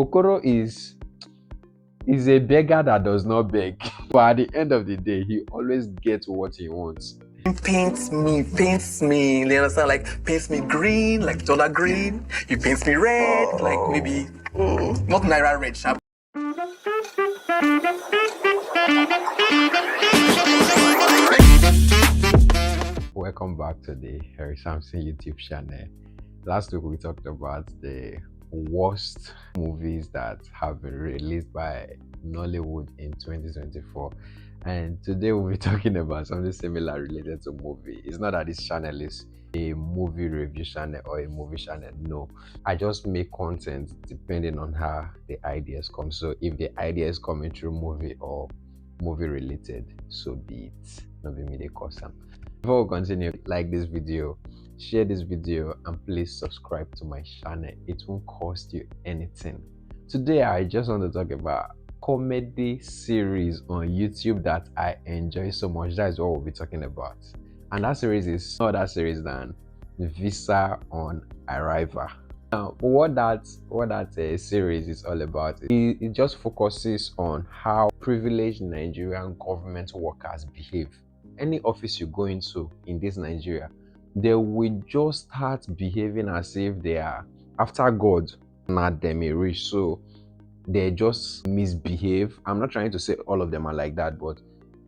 Okoro is a beggar that does not beg. But at the end of the day, he always gets what he wants. Paints me. You understand? Like paints me green, like dollar green. You paints me red, like maybe not Naira red, sharp. Welcome back to the Harry Samson YouTube channel. Last week we talked about the worst movies that have been released by Nollywood in 2024, and today we'll be talking about something similar related to movie. It's not that this channel is a movie review channel or a movie channel. No, I just make content depending on how the ideas come. So if the idea is coming through movie or movie related, so be it. Not be me the cause am. Before we continue, like this video, share this video, and please subscribe to my channel. It won't cost you anything. Today I just want to talk about comedy series on YouTube that I enjoy so much. That is what we'll be talking about, and that series is no other series than Visa on Arrival. Now, what that series is all about, it just focuses on how privileged Nigerian government workers behave. Any office you go into in this Nigeria, they will just start behaving as if they are after God, not them a rich, so they just misbehave. I'm not trying to say all of them are like that, but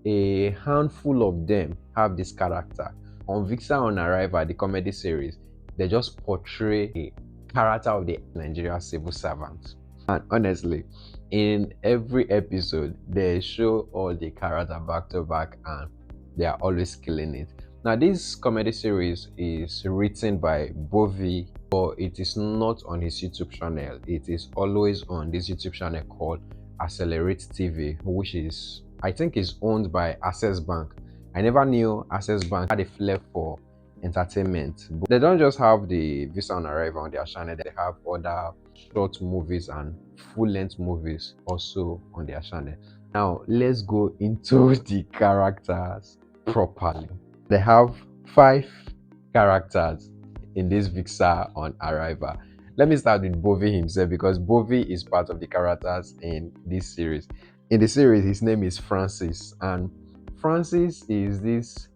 a handful of them have this character. On Visa on Arrival, the comedy series, they just portray a character of the Nigerian civil servant. And honestly, in every episode, they show all the characters back to back, and they are always killing it. Now, this comedy series is written by Bovi, but it is not on his YouTube channel. It is always on this YouTube channel called Accelerate TV, which is, I think, is owned by Access Bank. I never knew Access Bank had a flair for entertainment. But they don't just have the Visa on Arrival on their channel, they have other short movies and full-length movies also on their channel. Now, let's go into the characters properly. They have 5 characters in this Visa on Arrival. Let me start with Bovi himself, because Bovi is part of the characters in this series. In the series, his name is Francis, and Francis is this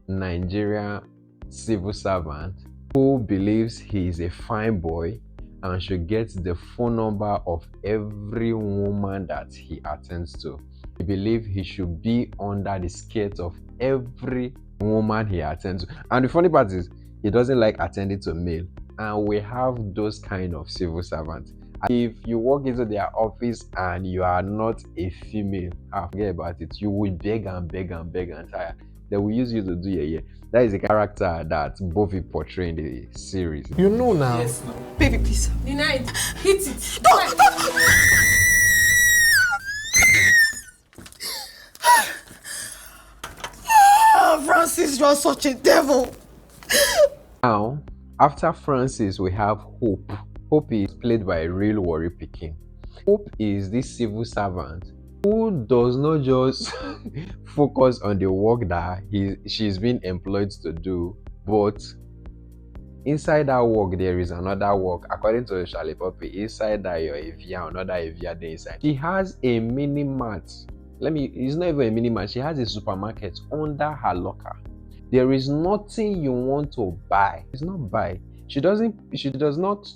Nigerian civil servant who believes he is a fine boy and should get the phone number of every woman that he attends to. He believes he should be under the skirt of every woman he attends to. And the funny part is, he doesn't like attending to male. And we have those kind of civil servants. If you walk into their office and you are not a female, forget about it. You will beg and beg and beg and tire. They will use you to do yeah. That is the character that Bovi portrayed in the series. You know now. Yes, no. Baby, please. Deny it. Hit it. Francis, you are such a devil. Now, after Francis, we have Hope. Hope is played by a real Warri Pikin. Hope is this civil servant who does not just focus on the work that she's been employed to do, but inside that work there is another work. According to Charlie Poppy, inside that you're Evia, another Evia there inside. She has a mini mart. It's not even a mini mart. She has a supermarket under her locker. There is nothing you want to buy. It's not buy. She does not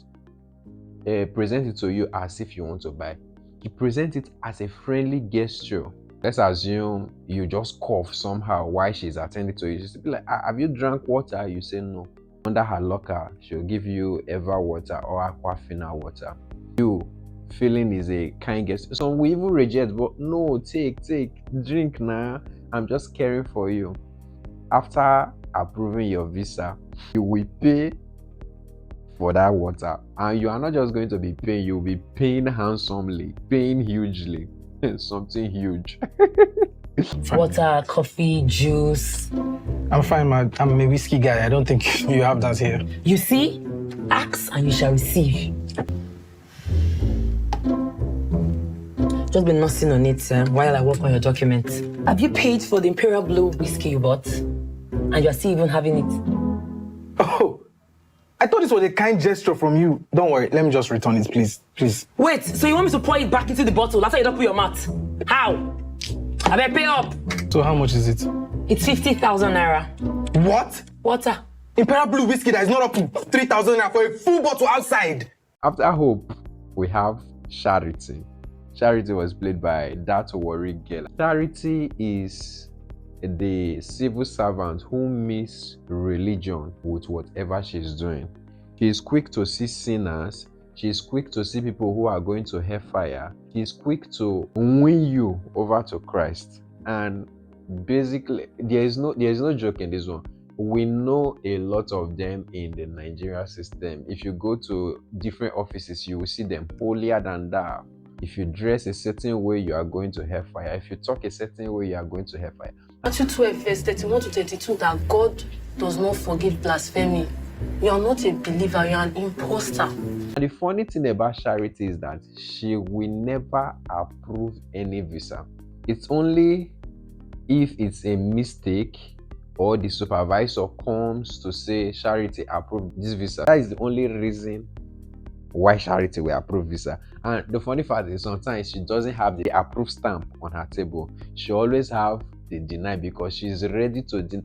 present it to you as if you want to buy. You present it as a friendly gesture. Let's assume you just cough somehow while she's attending to you. She'll be like, have you drank water? You say no. Under her locker, she'll give you Eva water or Aquafina water. You feeling is a kind gesture. Some will even reject, but no, take, drink now. I'm just caring for you. After approving your visa, you will pay for that water, and you are not just going to be paying, you'll be paying handsomely, paying hugely. Something huge. Water, coffee, juice. I'm fine, man. I'm a whiskey guy. I don't think you have that here. You see? Ask and you shall receive. Just been nursing on it while I work on your documents. Have you paid for the Imperial Blue whiskey you bought? And you're still even having it? Oh, I thought this was a kind gesture from you. Don't worry, let me just return it, please. Please. Wait, so you want me to pour it back into the bottle after you don't put your mouth? How? I better pay up. So how much is it? It's 50,000 naira. What? Water. Imperial Blue whiskey that is not up to 3,000 naira for a full bottle outside. After Hope, we have Charity. Charity was played by that worry girl. Charity is the civil servant who mix religion with whatever she's doing. She's quick to see sinners. She's quick to see people who are going to hellfire. She's quick to win you over to Christ. And basically, there is no joke in this one. We know a lot of them in the Nigeria system. If you go to different offices, you will see them holier than thou. If you dress a certain way, you are going to hellfire. If you talk a certain way, you are going to hellfire. Matthew 12, verse 31 to 32, that God does not forgive blasphemy. You are not a believer, you are an imposter. And the funny thing about Charity is that she will never approve any visa. It's only if it's a mistake or the supervisor comes to say, Charity, approve this visa. That is the only reason why Charity will approve visa. And the funny fact is sometimes she doesn't have the approve stamp on her table. She always have the deny because she's ready to deny.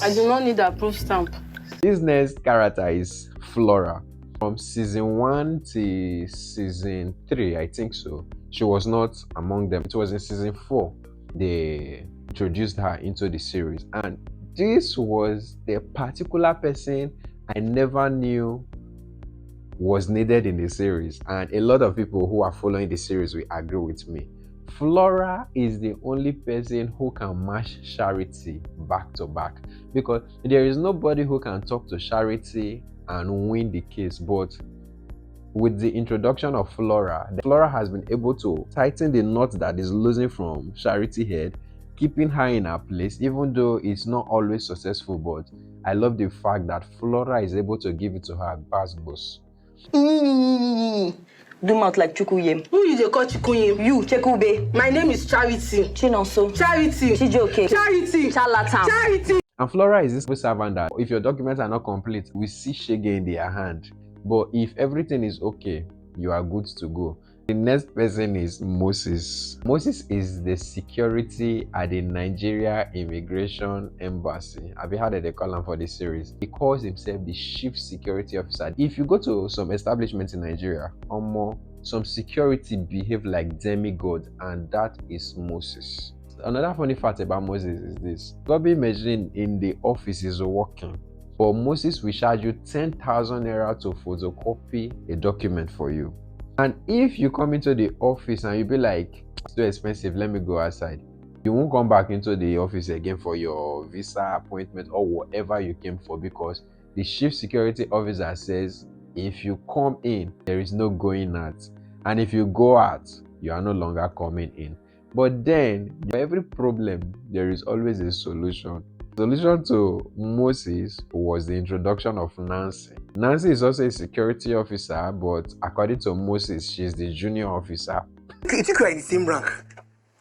I do not need the approved stamp. This next character is Flora. From season 1 to season 3, I think so, she was not among them. It was in season 4 they introduced her into the series, and this was the particular person I never knew was needed in the series, and a lot of people who are following the series will agree with me. Flora is the only person who can match Charity back to back, because there is nobody who can talk to Charity and win the case. But with the introduction of Flora has been able to tighten the knot that is losing from Charity head, keeping her in her place, even though it's not always successful. But I love the fact that Flora is able to give it to her bass boss. Do mouth like Chukuyem. Who you dey call Chukuyem? You, Chekube. My name is Charity. Chinonso. Charity. Chijoke. Charity. Charlatan. Charity. And Flora is this civil servant that if your documents are not complete, we see shege in their hand. But if everything is okay, you are good to go. The next person is Moses. Moses is the security at the Nigeria Immigration Embassy. Have you heard that they call him for this series? He calls himself the chief security officer. If you go to some establishments in Nigeria, some security behave like demigod, and that is Moses. Another funny fact about Moses is this. Bobby Imagine in the office is working, but Moses will charge you 10,000 naira to photocopy a document for you. And if you come into the office and you be like, it's too expensive, let me go outside, you won't come back into the office again for your visa appointment or whatever you came for, because the chief security officer says if you come in, there is no going out, and if you go out, you are no longer coming in. But then for every problem there is always a solution. The solution to Moses was the introduction of Nancy. Nancy is also a security officer, but according to Moses, she's the junior officer. You think you're in the same rank?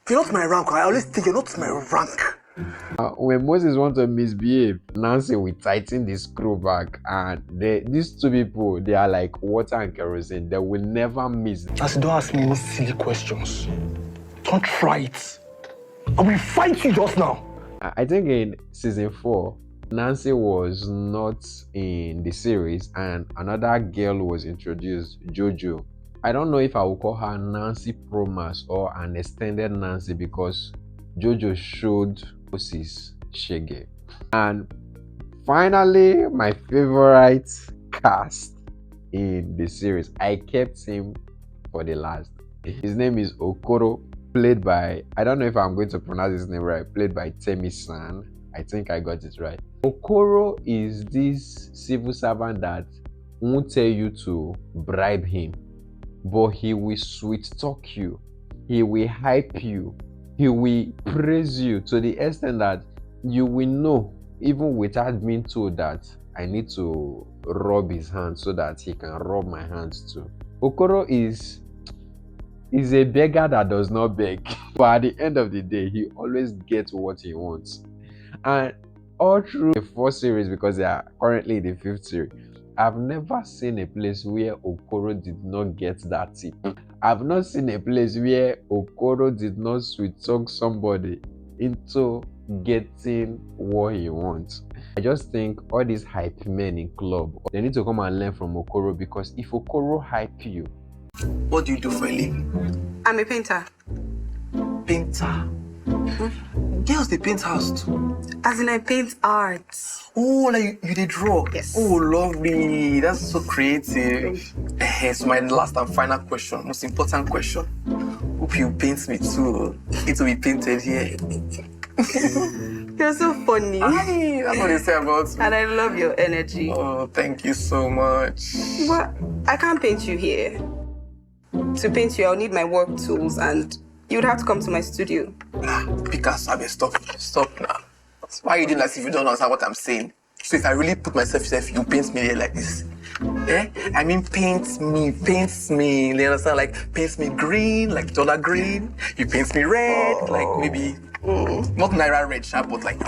If you're not my rank, I always think you're not my rank. When Moses wants to misbehave, Nancy will tighten the screw back, and these two people, they are like water and kerosene. They will never miss. As don't ask me any silly questions. Don't try it. I will fight you just now. I think in season 4, Nancy was not in the series, and another girl was introduced, Jojo. I don't know if I will call her Nancy Promas or an extended Nancy, because Jojo showed Moses shege. And finally, my favorite cast in the series, I kept him for the last. His name is Okoro, played by, I don't know if I'm going to pronounce his name right, played by Temi-san. I think I got it right. Okoro is this civil servant that won't tell you to bribe him, but he will sweet talk you, he will hype you, he will praise you to the extent that you will know, even without being told, that I need to rub his hands so that he can rub my hands too. Okoro is a beggar that does not beg, but at the end of the day, he always gets what he wants. And all through the fourth series, because they are currently in the fifth series, I've never seen a place where Okoro did not get that tip. I've not seen a place where Okoro did not sweet talk somebody into getting what he wants. I just think all these hype men in club, they need to come and learn from Okoro, because if Okoro hype you, What do you do for a living? I'm a painter. Painter. Girls, they paint house too. As in, I paint art. Oh, like you did draw? Yes. Oh, lovely. That's so creative. So my last and final question, most important question. Hope you paint me too. It will be painted here. You're so funny. Aye, that's what they say about me. And I love your energy. Oh, thank you so much. But I can't paint you here. To paint you, I'll need my work tools, and you would have to come to my studio. Because I mean, stop now. Why are you doing as if you don't understand what I'm saying? So if I really put myself, you paint me here like this. Eh? I mean, paint me. You understand? Like, paint me green, like dollar green. You paint me red, like maybe, not Naira red, but like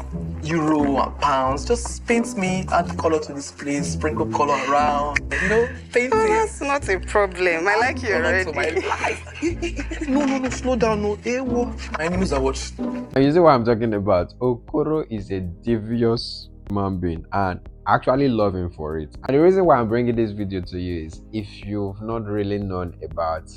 euro and pounds. Just paint me, add color to this place, sprinkle color around. You know, paint Oh, it. that's not a problem. I like you already. No, slow down, no. My enemies are watching. and you see what I'm talking about. Okoro is a devious human being, and I actually love him for it. And the reason why I'm bringing this video to you is, if you've not really known about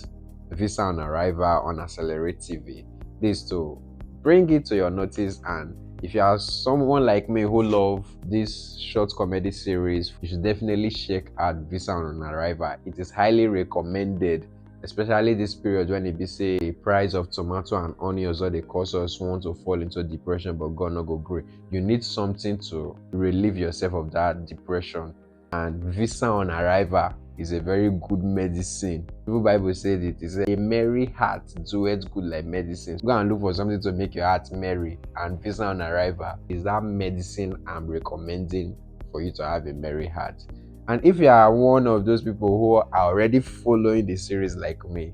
Visa on Arrival on Accelerate TV, this to bring it to your notice. And if you are someone like me who love this short comedy series, you should definitely check out Visa on Arrival. It is highly recommended, especially this period when it be say the price of tomato and onions or they cause us want to fall into depression, but God no go grey. You need something to relieve yourself of that depression, and Visa on Arrival is a very good medicine. The Bible says it is a merry heart doeth good like medicine. Go and look for something to make your heart merry, and Visa on Arrival is that medicine I'm recommending for you to have a merry heart. And if you are one of those people who are already following the series like me,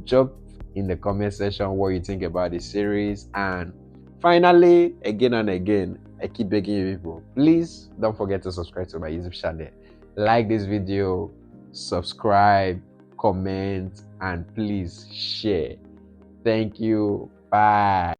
drop in the comment section what you think about the series. And finally, again and again, I keep begging you people, please don't forget to subscribe to my YouTube channel. Like this video, subscribe, comment, and please share. Thank you. Bye.